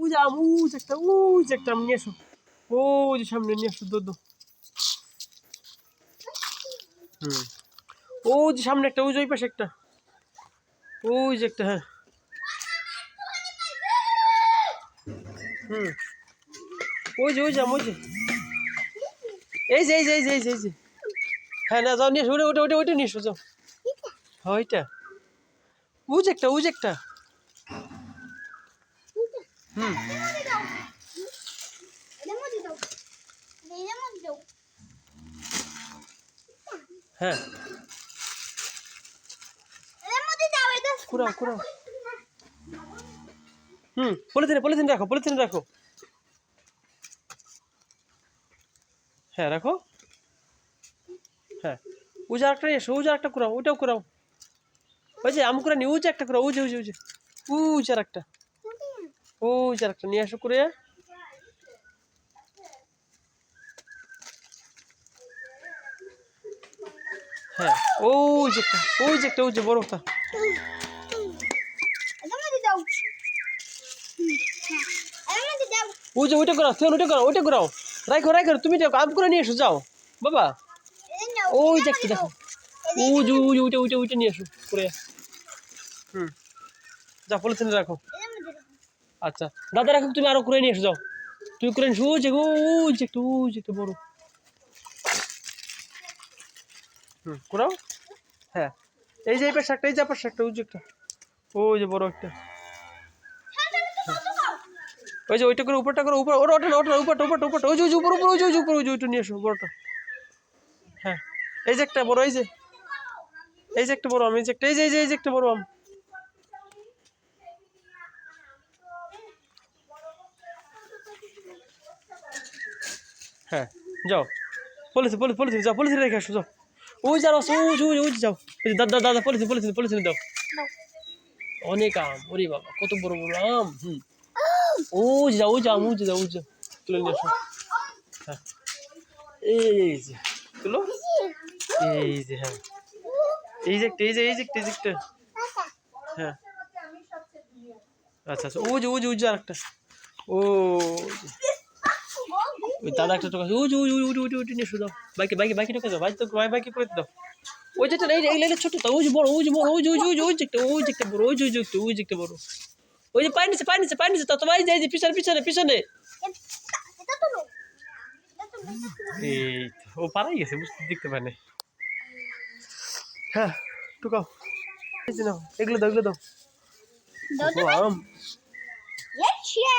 ওই যে আম, ওই যে একটা আম নিয়ে এসো। ওই যে সামনে নিয়ে এসো, দৌড়। হুম, ওই যে সামনে একটা, ওই যে ওই পাশে একটা, ওই যে একটা, হ্যাঁ। হুম, ওই যে আম, ওই যে এই যে হ্যাঁ, না যাও নিয়ে এসো, ওটা নিয়ে এসো, যাও। হ্যাঁ ওইটা, ওই যে একটা। হুম, হ্যাঁ, কুড়াও। হুম, পলিথিন রাখো। হ্যাঁ রাখো। হ্যাঁ, ওই যে আরেকটা নিয়ে এসো, ওই যে আরেকটা কুড়াও, ওইটাও কুড়াও। ওই যে আম কুড়া নি, ওই যে একটা কুড়াও, ওই যে আরেকটা, নিয়ে আসো কুড়িয়ে। হ্যাঁ, ওই যে বড়টা। ওই যে ওইটা করাও, ওইটা করাও। রাখো, তুমি আম করে নিয়ে এসো, যাও বাবা। ওই যে একটা দেখো, ওইটা নিয়ে এসো করে। হুম, যা পলিথিনে রাখো। আচ্ছা, দাদা রাখো, তুমি আরো করে নিয়ে এসো, যাও। তুমি করে নিয়ে এসো, ওই যে একটা বড়। হুম, করাও। হ্যাঁ, এই যে এই পাশে একটা, ওই যে একটা, ওই যে বড় একটা। ওই যে ওইটা করে, উপরটা করো, উপরটা, ওই যে উপর, ওই যে ওইটা নিয়ে এসো, বড়টা। হ্যাঁ, এই যে একটা বড়, এই যে একটা বড় আম, এই যে একটা বড় আম। হ্যাঁ, যাও। পলিথিন যাও, পলিথিন রেখে আসো, যাও। ওই যাও, ওই যে যাও। ওই যে দাদা পলিথিন দাও। অনেক আম, ওরে বাবা কত বড় আম। হুম, ওই যে আম, ওই যে তুলে নিয়ে আসো। হ্যাঁ, এই যে তুলো, এই যে, হ্যাঁ, এই যে একটা। হ্যাঁ, আচ্ছা, ওই যে আরেকটা। ও, ওই দাদা একটা টোকা, ওই নিয়ে এসো, দাও। বাইকে টোকা দাও, বাইকে করে দাও। ওই যেটা এই ছোট তো, ওই যে বড়, ওই যে একটা বড়, ওই যে একটা বড়। ওই যে পানি নিচে তো ভাই, যে পিছনে। এই তো, ও পারাই গেছে, দেখতে পায় না। হ্যাঁ, টুকাও। এই যে নাও, এগুলো দাও। আম।